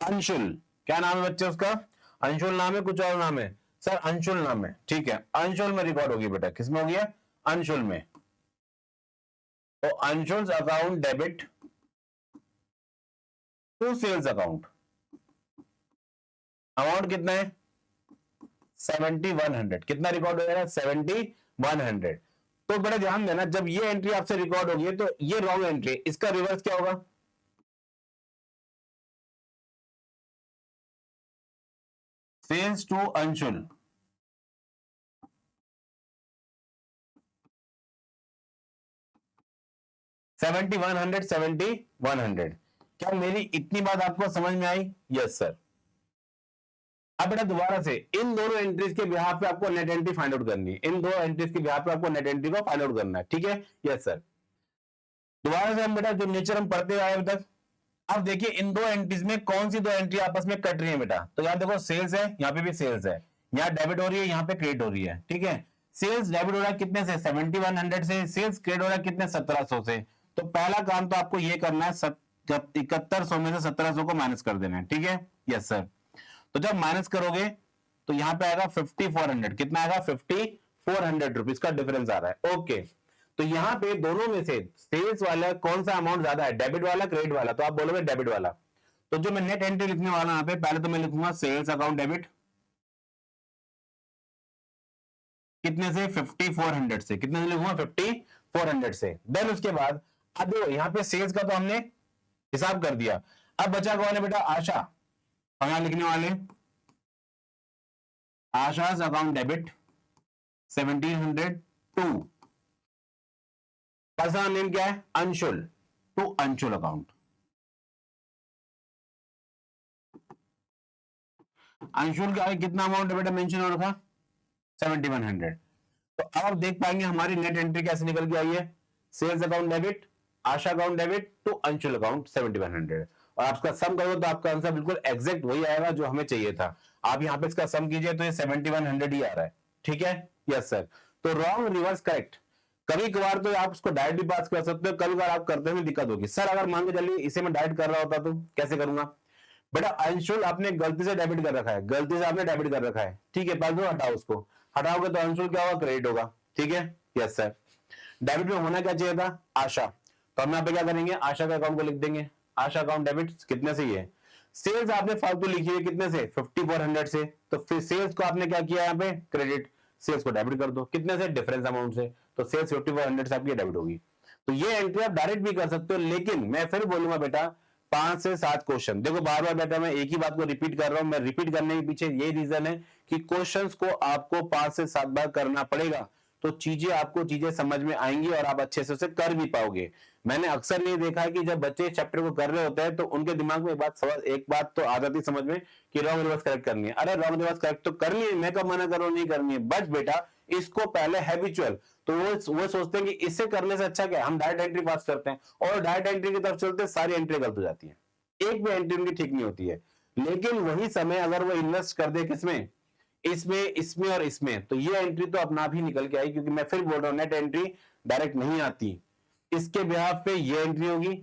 अंशुल, क्या नाम है बच्चे उसका, अंशुल नाम है कुछ और नाम है, सर अंशुल नाम है, ठीक है, अंशुल में रिकॉर्ड होगी बेटा, किसमें हो गया, अंशुल में। तो Anshul account debit to sales account, amount कितना है 7100, कितना रिकॉर्ड हो जाएगा 7100। तो बड़ा ध्यान देना, जब ये एंट्री आपसे रिकॉर्ड होगी तो ये रॉन्ग एंट्री, इसका रिवर्स क्या होगा, सेल्स टू अंशुल, सेवेंटी 100 70 100। क्या मेरी इतनी बात आपको समझ में आई? Yes sir. अब बेटा दोबारा से इन दोनों एंट्रीज के बिहाफ पे आपको नेट एंट्री फाइंड आउट करनी है, इन दो एंट्रीज के बिहाफ पे आपको नेट एंट्री को फाइंड आउट करना है, ठीक है? Yes sir. दोबारा से हम बेटा जो नेचर हम पढ़ते आए अभी तक, अब देखिए इन दो एंट्रीज में कौन सी दो एंट्री आपस में कट रही है बेटा। तो यहाँ देखो सेल्स है, यहाँ पे भी सेल्स है, यहाँ डेबिट हो रही है, यहाँ पे क्रेडिट हो रही है, ठीक है? सेल्स डेबिट हो रहा है कितने से? 7100 से। सेल्स क्रेडिट हो रहा है कितने? 1700 से। तो पहला काम तो आपको ये करना है 7100 में से 1700 को माइनस कर देना है, ठीक है? Yes sir. तो जब माइनस करोगे तो यहां पे आएगा 5400। कितना आएगा? 5400 रुपीज का डिफरेंस आ रहा है। ओके, तो यहां पे दोनों में से सेल्स वाला कौन सा अमाउंट ज्यादा है, डेबिट वाला क्रेडिट वाला? तो आप बोलोगे डेबिट वाला। तो जो मैं नेट एंट्री लिखने वाला यहां पे, पहले तो मैं लिखूंगा सेल्स अकाउंट डेबिट, कितने से? 5400 से। कितने से लिखूंगा? 5400 से। देन उसके बाद अब देखो यहां पे सेल्स का तो हमने हिसाब कर दिया, अब बचा कौन है बेटा? आशा। हम यहां लिखने वाले Asha's account debit 1702, personal name क्या है? Anshul, to Anshul account. अंशुल का कितना अमाउंट है बेटा मेंशन हो रखा? 7100। तो अब आप देख पाएंगे हमारी नेट एंट्री कैसे निकल के आई है। Sales account debit, Asha account debit to Anshul account 7100, और आपका सम करोगे तो आपका आंसर बिल्कुल एग्जैक्ट वही आएगा जो हमें चाहिए था। आप यहाँ पे इसका सम कीजिए तो ये 7100 ही आ रहा है, ठीक है? Yes sir. तो रॉन्ग रिवर्स करेक्ट। कभी कभार तो आप उसको डायरेक्ट भी पास कर सकते हो, कभी कभार आप करते हुए दिक्कत होगी। सर अगर मान के चलिए इसे मैं डायरेक्ट कर रहा होता तो कैसे करूंगा? बेटा अंशुल आपने गलती से डेबिट कर रखा है, गलती से आपने डेबिट कर रखा है, ठीक है? पहले तो हटाओ उसको, हटाओगे तो अंशुल क्या होगा? क्रेडिट होगा, ठीक है? Yes sir. डेबिट में होना क्या चाहिए था? आशा। तो हम यहाँ पे क्या करेंगे? आशा के अकाउंट को लिख देंगे, आशा अकाउंट डेबिट कितने से? ये सेल्स आपने फालतू लिखी है कितने से? 5400 से। तो फिर सेल्स को आपने क्या किया यहाँ पे? क्रेडिट। सेल्स को डेबिट कर दो, कितने से? डिफरेंस अमाउंट से। तो सेल्स 5400 से आपकी डेबिट होगी। तो ये एंट्री आप डायरेक्ट भी कर सकते हो, लेकिन मैं फिर बोलूंगा बेटा 5 से 7 क्वेश्चन देखो। बार बार बेटा मैं एक ही बात को रिपीट कर रहा हूं, मैं रिपीट करने के पीछे ये रीजन है कि क्वेश्चंस को आपको 5 से 7 बार करना पड़ेगा, तो चीजें समझ में आएंगी और आप अच्छे से उसे कर भी पाओगे। मैंने अक्सर नहीं देखा है कि जब बच्चे चैप्टर को कर रहे होते हैं तो उनके दिमाग में एक बात तो आ जाती है समझ में कि रॉन्ग रिवर्स करेक्ट करनी है। अरे रॉन्ग रिवर्स करेक्ट तो करनी है, मैं कब मना कर रहा हूं नहीं करनी है, बट बेटा इसको पहले हैबिचुअल, तो वो सोचते हैं कि इससे करने से अच्छा क्या है, हम डायरेक्ट एंट्री पास करते हैं, और डायरेक्ट एंट्री की तरफ चलते सारी एंट्री गलत हो जाती है, एक भी एंट्री उनकी ठीक नहीं होती है। लेकिन वही समय अगर वो इन्वेस्ट कर दे किसमें? इसमें, इसमें और इसमें, तो ये एंट्री तो अपना भी निकल के आई। क्योंकि मैं फिर बोल रहा हूं नेट एंट्री डायरेक्ट नहीं आती, इसके बिहाफ पे ये एंट्री होगी,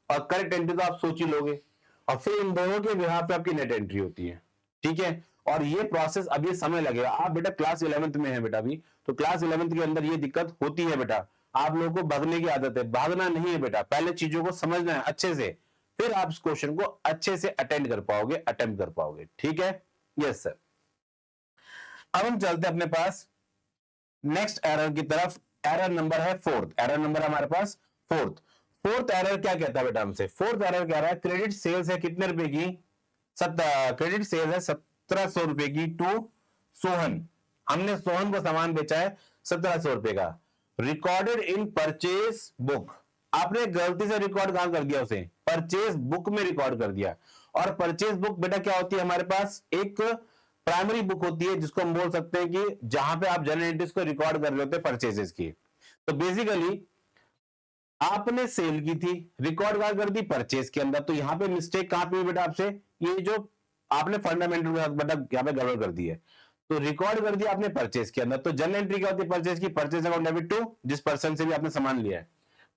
और करेक्ट एंट्री तो आप सोच ही लोगे, और फिर इन दोनों के बिहाफ पे आपकी नेट एंट्री होती है, ठीक है? और ये प्रोसेस अभी समय लगेगा। आप बेटा क्लास 11th में है बेटा अभी, तो क्लास 11th के अंदर ये दिक्कत होती है बेटा। आप लोगों को भागने की आदत है, भागना नहीं है बेटा, पहले चीजों को समझना है अच्छे से, फिर आप इस क्वेश्चन को अच्छे से अटेंड कर पाओगे, अटेम्प्ट कर पाओगे, ठीक है? Yes sir. अब हम चलते हैं अपने पास नेक्स्ट एरर की तरफ। एरर नंबर है फोर्थ, एरर नंबर हमारे पास फोर्थ। फोर्थ एरर क्या कहता है बेटा हमसे? फोर्थ एरर कह रहा है क्रेडिट सेल्स है कितने रुपए की? क्रेडिट सेल्स है 1700 रुपए की टू सोहन। हमने सोहन को सामान बेचा है 1700 रुपए का। रिकॉर्डेड इन परचेज बुक, आपने गलती से रिकॉर्ड कहां कर दिया? उसे परचेज बुक में रिकॉर्ड कर दिया। और परचेज बुक बेटा क्या होती है हमारे पास? एक प्राइमरी बुक होती है जिसको हम बोल सकते हैं कि जहां पे आप जनरल एंट्रीज को रिकॉर्ड कर रहे होते हैं परचेजेस की। तो बेसिकली आपने सेल की थी, रिकॉर्ड कहां कर दी? परचेज के अंदर। तो यहां पे मिस्टेक कहां पे हुई बेटा आपसे? ये जो आपने फंडामेंटल बेटा यहां पे गड़बड़ कर दी है। तो रिकॉर्ड कर दिया आपने परचेज के अंदर। तो जनरल एंट्री क्या होती है परचेज की? परचेज अकाउंट डेबिट टू जिस पर्सन से भी आपने सामान लिया है।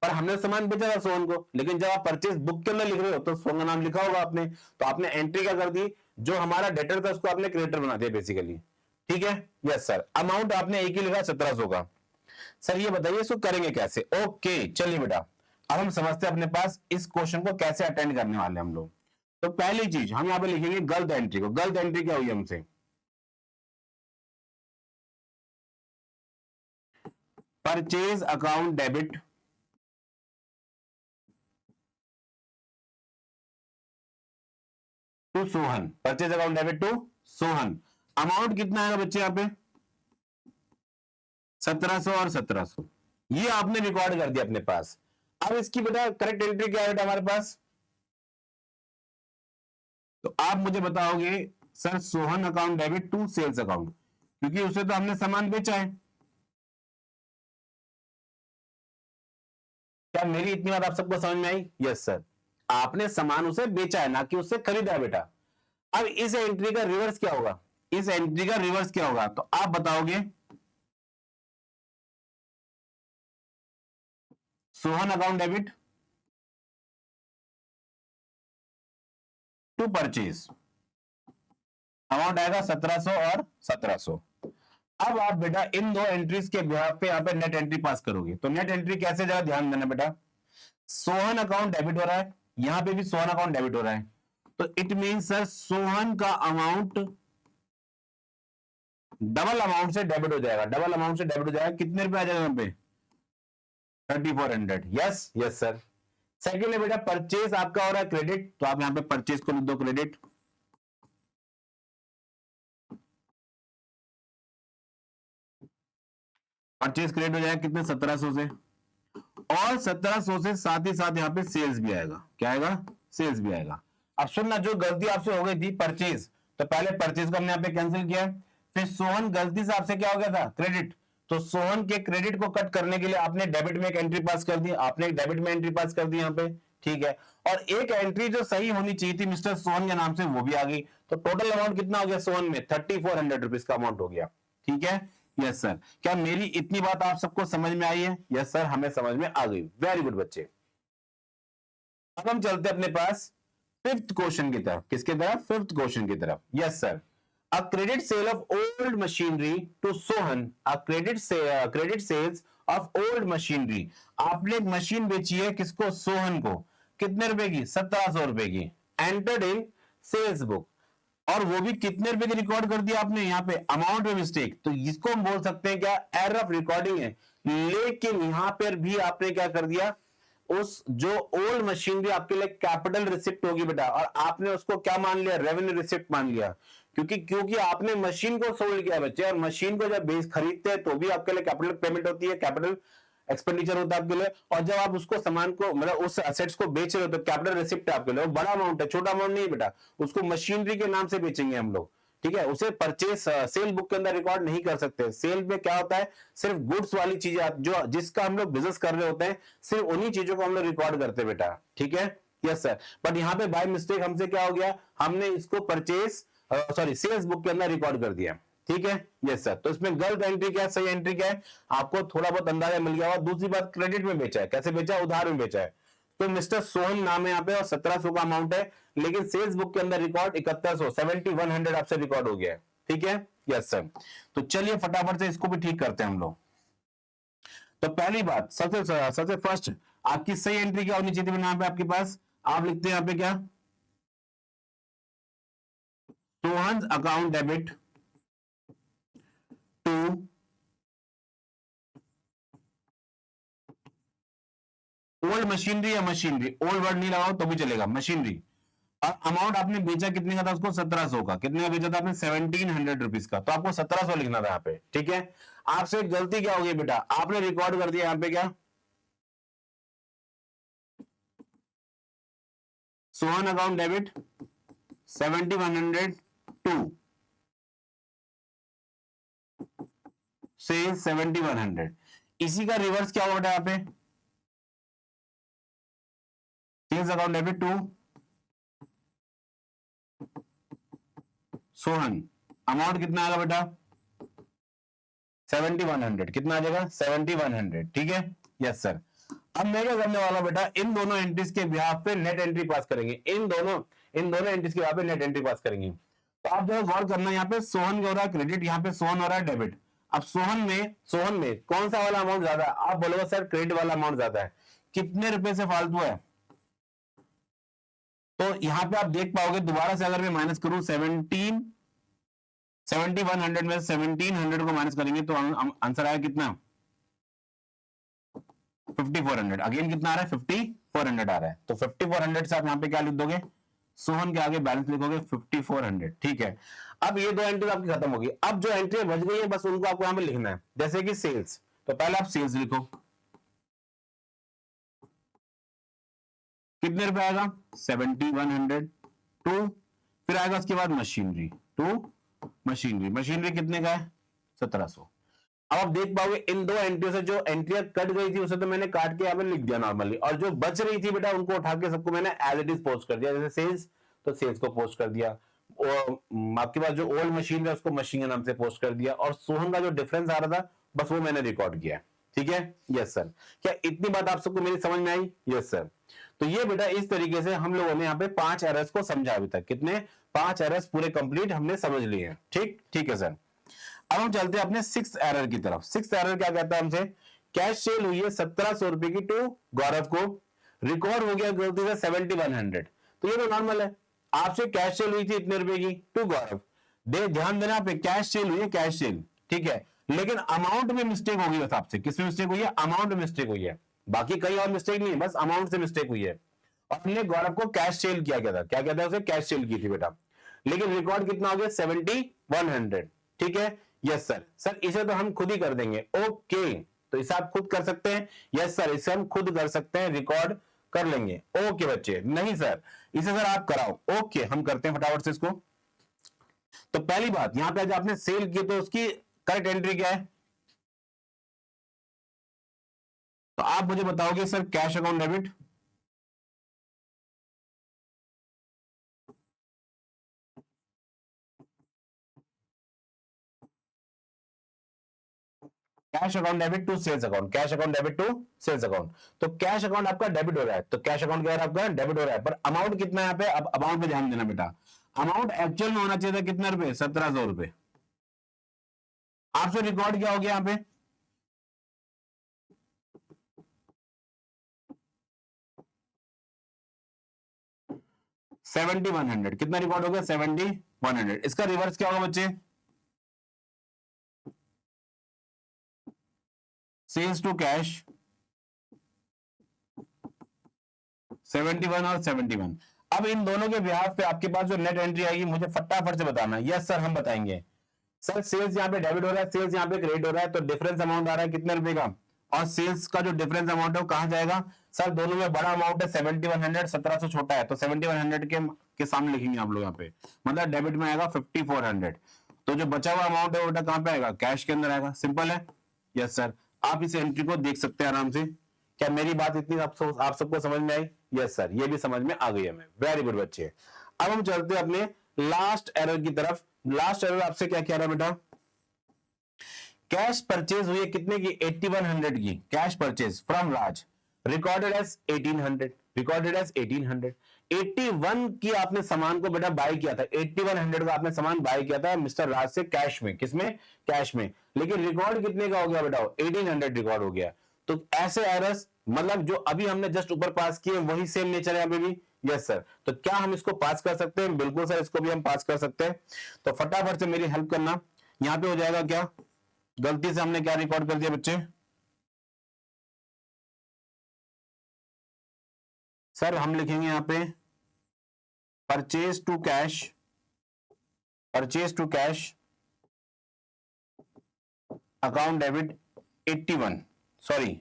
पर हमने सामान बेचा था सोहन को, लेकिन जब आप परचेज बुक के अंदर लिख रहे हो तो सोहन का नाम लिखा होगा आपने, तो आपने एंट्री क्या कर दी? जो हमारा डेटर था उसको आपने क्रेडिटर बना दिया बेसिकली, ठीक है? Yes sir. अमाउंट आपने एक ही लिखा 1700 का। सर ये बताइए इसको करेंगे कैसे? ओके चलिए बेटा, अब हम समझते हैं अपने पास इस क्वेश्चन को कैसे अटेंड करने वाले हम लोग। तो पहली चीज हम यहां पे लिखेंगे गलत एंट्री को। गलत एंट्री क्या हुई हमसे? Purchase account debit to Sohan, purchase account debit to Sohan. Amount कितना आएगा बच्चे यहाँ पे 1700 और 1700, ये आपने रिकॉर्ड कर दिया अपने पास। अब इसकी बेटा करेक्ट एंट्री क्या है बेटा हमारे पास, तो आप मुझे बताओगे sir Sohan account debit to sales account, क्योंकि उसे तो हमने सामान बेचा है। क्या मेरी इतनी बात आप सबको समझ में आई? यस सर, आपने सामान उसे बेचा है, ना कि उससे खरीदा है बेटा। अब इस एंट्री का रिवर्स क्या होगा, इस एंट्री का रिवर्स क्या होगा, तो आप बताओगे Sohan account debit to purchase, amount आएगा 1700 और 1700। अब आप बेटा इन दो एंट्रीज के बिहाफ पे यहाँ पे नेट एंट्री पास करोगे, तो नेट एंट्री कैसे जाएगा ध्यान देना बेटा, सोहन अकाउंट डेबिट हो रहा है, यहां पे भी सोहन अकाउंट डेबिट हो रहा है, तो इट मीन सर सोहन का अमाउंट डबल अमाउंट से डेबिट हो जाएगा, डबल अमाउंट से डेबिट हो जाएगा, कितने रुपए आ जाएगा यहाँ पे 3400। Yes yes sir. सेकेंड है बेटा परचेज आपका हो रहा है क्रेडिट, तो आप यहां पे परचेज को लिख दो क्रेडिट, परचेज क्रेडिट हो जाएगा कितने 1700 से, और 1700 से साथ ही साथ यहाँ पे सेल्स भी आएगा, क्या आएगा सेल्स भी आएगा। अब सुनना, जो गलती आपसे हो गई थी परचेज, तो पहले परचेज को हमने यहाँ पे कैंसिल किया, फिर सोहन गलती से आपसे क्या हो गया था क्रेडिट, तो सोहन के क्रेडिट को कट करने के लिए आपने डेबिट में एक एंट्री पास कर दी, आपने एक डेबिट में एंट्री पास कर दी यहाँ पे, ठीक है, और एक एंट्री जो सही होनी चाहिए थी मिस्टर सोहन के नाम से वो भी आ गई, तो टोटल अमाउंट कितना हो गया सोहन में 3400 रुपीज का अमाउंट हो गया, ठीक है। यस सर, क्या मेरी इतनी बात आप सबको समझ में आई है? यस सर, हमें समझ में आ गई, वेरी गुड बच्चे। अब हम चलते अपने पास फिफ्थ क्वेश्चन की तरफ, किसके तरफ, फिफ्थ क्वेश्चन की तरफ। Yes sir, a credit sale of old machinery to Sohan, a credit sales of old machinery, आपने एक मशीन बेची है किसको, सोहन को, कितने रुपए की 1700 रुपए की, एंटर्ड इन सेल्स बुक, और वो भी कितने रुपए की रिकॉर्ड कर दिया आपने यहाँ पे अमाउंट में मिस्टेक, तो इसको हम बोल सकते हैं क्या एरर ऑफ रिकॉर्डिंग है, लेकिन यहां पर भी आपने क्या कर दिया, उस जो ओल्ड मशीनरी आपके लिए कैपिटल रिसिप्ट होगी बेटा, और आपने उसको क्या मान लिया रेवेन्यू रिसिप्ट मान लिया, क्योंकि आपने मशीन को सोल्ड किया बच्चे, और मशीन को जब बेस खरीदते हैं तो भी आपके लिए कैपिटल पेमेंट होती है, कैपिटल एक्सपेंडिचर होता है आपके लिए, और जब आप उसको सामान को मतलब उस एसेट्स को बेच रहे हो तो कैपिटल रिसिप्ट है आपके लिए, बड़ा अमाउंट है, छोटा अमाउंट नहीं बेटा, उसको मशीनरी के नाम से बेचेंगे हम लोग, ठीक है, उसे परचेस सेल बुक के अंदर रिकॉर्ड नहीं कर सकते। सेल में क्या होता है, सिर्फ गुड्स वाली चीजें जो जिसका हम लोग बिजनेस कर रहे होते हैं, सिर्फ उन्हीं चीजों को हम लोग रिकॉर्ड करते हैं बेटा, ठीक है। यस सर, बट यहाँ पे बाय मिस्टेक हमसे क्या हो गया, हमने इसको परचेस सॉरी सेल्स बुक के अंदर रिकॉर्ड कर दिया, ठीक है। यस सर, तो इसमें गलत एंट्री क्या है, सही एंट्री क्या है, आपको थोड़ा बहुत अंदाजा मिल गया होगा। दूसरी बात, क्रेडिट में बेचा है, कैसे बेचा, उधार में बेचा है, तो मिस्टर सोहन नाम है यहाँ पे और 1700 का अमाउंट है, लेकिन सेल्स बुक के अंदर रिकॉर्ड 7100 7100 आपसे रिकॉर्ड हो गया है, ठीक है। यस सर, तो चलिए फटाफट से इसको भी ठीक करते हैं हम लोग। तो पहली बात, सबसे फर्स्ट आपकी सही एंट्री क्या होनी चाहिए थी यहाँ पे आपके पास, आप लिखते हैं यहाँ पे क्या, Sohan account debit to old machinery, या मशीनरी ओल्ड वर्ड नहीं लगाओ तो भी चलेगा, मशीनरी, और अमाउंट आपने बेचा कितने का था उसको 1700 का, कितने का बेचा था आपने 1700 रुपीज का, तो आपको 1700 लिखना था यहाँ पे, ठीक है। आपसे गलती क्या हो गई बेटा, आपने रिकॉर्ड कर दिया यहाँ पे क्या, सोहन अकाउंट डेबिट 7100 टू से 7100, इसी का रिवर्स क्या होगा यहाँ पे, sales account debit to Sohan, amount कितना आएगा बेटा 7100, कितना आ जाएगा 7100, ठीक है। यस सर, अब मैं क्या करने वाला बेटा, इन दोनों एंट्रीज के बिहाफ पे नेट एंट्री पास करेंगे, इन दोनों एंट्रीज के बिहाफ पे नेट एंट्री पास करेंगे। तो आप जो गौर करना, यहाँ पे सोहन हो रहा है क्रेडिट, यहाँ पे सोहन हो रहा है डेबिट। अब सोहन में कौन सा वाला अमाउंट ज्यादा है, आप बोलोगे सर क्रेडिट वाला अमाउंट ज्यादा है, कितने रुपए से फालतू है, तो यहां पे आप देख पाओगे दोबारा से अगर मैं माइनस करूं 7100 में 1700 को माइनस करेंगे तो आंसर आया कितना 5400, अगेन कितना आ रहा है 5400 आ रहा है, तो 5400 से आप यहाँ पे क्या लिख दोगे सोहन के आगे बैलेंस लिखोगे 5400, ठीक है। अब ये दो एंट्री आपकी खत्म होगी। अब जो एंट्री बच गई है बस उनको आपको यहां पे लिखना है, जैसे कि सेल्स, तो पहले आप सेल्स लिखो, कितने रुपए आएगा 7100 टू, फिर आएगा उसके बाद मशीनरी, टू मशीनरी, मशीनरी कितने का है 1700। अब आप देख पाओगे इन दो एंट्रियों से जो एंट्रियां कट गई थी उसे तो मैंने काट के यहाँ पे लिख दिया नॉर्मली, और जो बच रही थी बेटा उनको उठा के सबको मैंने एज इट इज पोस्ट कर दिया, जैसे सेल्स तो सेल्स को पोस्ट कर दिया, आपके पास जो ओल्ड मशीन है उसको मशीन के नाम से पोस्ट कर दिया, और सोहन का जो डिफरेंस आ रहा था बस वो मैंने रिकॉर्ड किया, ठीक है। यस सर, क्या इतनी बात आप सबको मेरी समझ में आई? Yes sir. तो ये बेटा इस तरीके से हम लोगों ने यहाँ पे 5 एरर्स को समझा अभी तक, कितने 5 एरर्स पूरे कंप्लीट हमने समझ लिए हैं, ठीक ठीक है सर। अब हम चलते हैं अपने 6th एरर की तरफ। 6th एरर क्या कहता है हमसे, कैश सेल हुई है 1700 रुपए की टू गौरव को, रिकॉर्ड हो गया गलती से 7100, तो ये तो नॉर्मल है, आपसे कैश सेल हुई थी इतने रुपए की टू गौरव, ध्यान देना पे कैश सेल हुई है, कैश सेल, ठीक है, लेकिन अमाउंट में मिस्टेक होगी बस आपसे, किसमें मिस्टेक हुई है, अमाउंट में मिस्टेक हुई है, बाकी कहीं और मिस्टेक नहीं है, बस अमाउंट से मिस्टेक हुई है। और हमने गौरव को कैश सेल किया गया था, क्या कहता है उसे, कैश सेल की थी बेटा, लेकिन रिकॉर्ड कितना हो गया 7100, ठीक है। यस सर, सर इसे तो हम खुद ही कर देंगे, ओके, तो इसे आप खुद कर सकते हैं, यस सर इसे हम खुद कर सकते हैं, रिकॉर्ड कर लेंगे, ओके बच्चे, नहीं सर इसे सर आप कराओ, ओके हम करते हैं फटाफट से इसको। तो पहली बात यहां पे आज आपने सेल की तो उसकी करेक्ट एंट्री क्या है, तो आप मुझे बताओगे sir cash account debit, cash account debit to sales account, cash account debit to sales account, तो कैश अकाउंट आपका डेबिट हो रहा है, तो कैश अकाउंट क्या है आपका डेबिट हो रहा है, पर अमाउंट कितना है यहाँ पे, अब अमाउंट पे ध्यान देना बेटा, अमाउंट एक्चुअल में होना चाहिए था कितने रुपए 1700 रुपए, आपसे रिकॉर्ड क्या हो गया यहाँ पे 7100, कितना रिकॉर्ड हो गया 7100, इसका रिवर्स क्या होगा बच्चे, सेल्स टू कैश 71 और 71। अब इन दोनों के बिहाफ पे आपके पास जो नेट एंट्री आएगी मुझे फटाफट से बताना। यस सर हम बताएंगे। सर सेल्स यहाँ पे डेबिट हो रहा है, सेल्स यहाँ पे क्रेडिट हो रहा है, तो डिफरेंस अमाउंट आ रहा है कितने रुपए का, और सेल्स का जो डिफरेंस अमाउंट है वो कहां जाएगा, सर दोनों में बड़ा अमाउंट है 7100, 1700 छोटा है, तो 7100 के सामने लिखेंगे आप लोग यहाँ पे, मतलब डेबिट में आएगा 5400, तो जो बचा हुआ अमाउंट है वो कहां पे आएगा, कैश के अंदर आएगा, सिंपल है। यस सर, आप इस एंट्री को देख सकते हैं आराम से। क्या मेरी बात इतनी आप सबको समझ में आई? यस सर, ये भी समझ में आ गई है, हमें वेरी गुड बच्चे। अब हम चलते हैं अपने लास्ट एरर की तरफ। लास्ट एरर आपसे क्या कह रहा है बेटा, कैश परचेज हुई है कितने की 8100 की, cash purchase from Raj, recorded as 1800, recorded as 1800, 81 की आपने सामान को बेटा बाय किया था, 8100 का आपने सामान बाय किया था मिस्टर राज से कैश में, किसमें, कैश में, लेकिन रिकॉर्ड कितने का हो गया बेटा 1800 रिकॉर्ड हो गया। तो ऐसे एरर्स मतलब जो अभी हमने जस्ट ऊपर पास किए वही सेम नेचर है यहाँ पे भी। यस सर, तो क्या हम इसको पास कर सकते हैं? बिल्कुल सर, इसको भी हम पास कर सकते हैं। तो फटाफट से मेरी हेल्प करना, यहां पे हो जाएगा क्या, गलती से हमने क्या रिकॉर्ड कर दिया बच्चे, सर हम लिखेंगे यहां पे purchase to cash, purchase to cash account debit 81, sorry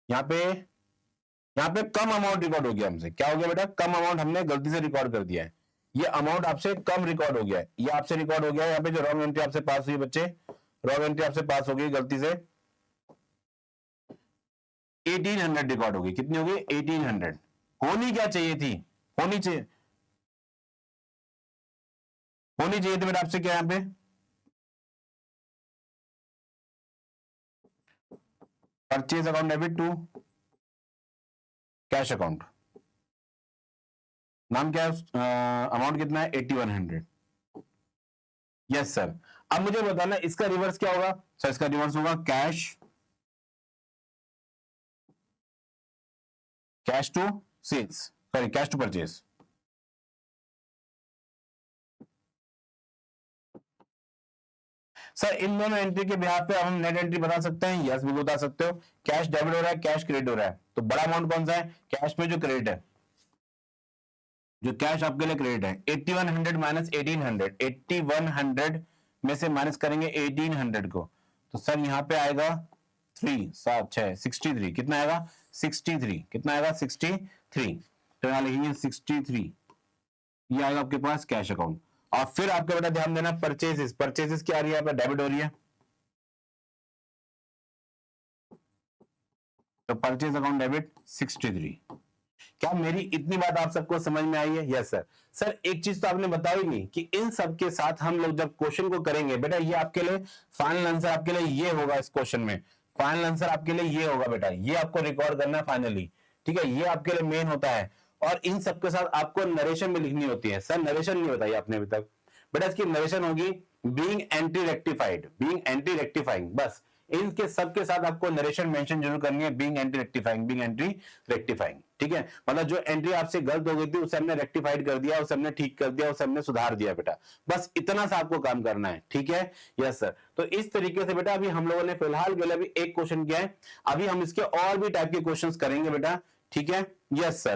यहां पे कम अमाउंट रिकॉर्ड हो गया हमसे, क्या हो गया बेटा, कम अमाउंट हमने गलती से रिकॉर्ड कर दिया है, ये अमाउंट आपसे कम रिकॉर्ड हो गया है, ये आपसे रिकॉर्ड हो गया है, यहाँ पे जो रॉन्ग एंट्री आपसे पास हुई बच्चे, रॉन्ग एंट्री आपसे पास हो गई गलती से 1800 रिकॉर्ड हो गई, कितनी हो गई 1800, होनी क्या चाहिए थी, होनी चाहिए, होनी चाहिए थी बेटा आपसे क्या यहाँ पे purchase account debit to cash account, नाम क्या है, अमाउंट कितना है 8100। यस सर, अब मुझे बताना इसका रिवर्स क्या होगा, सर इसका रिवर्स होगा cash, cash to sales, sorry cash to purchase, sir इन दोनों एंट्री के बिहाफ पे हम नेट एंट्री बता सकते हैं, यस बिल्कुल बता सकते हो, कैश डेबिट हो रहा है, कैश क्रेडिट हो रहा है, तो बड़ा अमाउंट कौन सा है, कैश में जो क्रेडिट है, जो कैश आपके लिए क्रेडिट है 8100 माइनस 1800, 8100 में से माइनस करेंगे 1800 को, तो सर यहां पे आएगा 3 7 6 63, कितना आएगा 63, कितना आएगा 63, तो यहां लिखेंगे 63, ये आएगा आपके पास कैश अकाउंट। और फिर आपके बेटा ध्यान देना परचेजेस, परचेजेस क्या आ रही है यहाँ पे डेबिट हो रही है, तो परचेज अकाउंट डेबिट 63। क्या मेरी इतनी बात आप सबको समझ में आई है? Yes sir. सर एक चीज तो आपने बताई नहीं कि इन सब के साथ हम लोग जब क्वेश्चन को करेंगे बेटा, ये आपके लिए फाइनल आंसर आपके लिए ये होगा, इस क्वेश्चन में फाइनल आंसर आपके लिए ये होगा बेटा, ये आपको रिकॉर्ड करना है फाइनली, ठीक है, ये आपके लिए मेन होता है। और इन सब के साथ आपको नरेशन में लिखनी होती है। सर नरेशन नहीं बताई आपने अभी तक बेटा, इसकी नरेशन होगी being anti rectified, being anti rectifying, बस इनके सबके साथ आपको नरेशन मेंशन जरूर करनी है, being anti rectifying, being anti rectifying, ठीक है, मतलब जो एंट्री आपसे गलत हो गई थी उसे हमने रेक्टिफाइड कर दिया, उसे हमने ठीक कर दिया, उसे हमने सुधार दिया बेटा, बस इतना सा आपको काम करना है, ठीक है। Yes sir. तो इस तरीके से बेटा अभी हम लोगों ने फिलहाल के लिए अभी एक क्वेश्चन किया है, अभी हम इसके और भी टाइप के क्वेश्चंस करेंगे बेटा, ठीक है। Yes sir.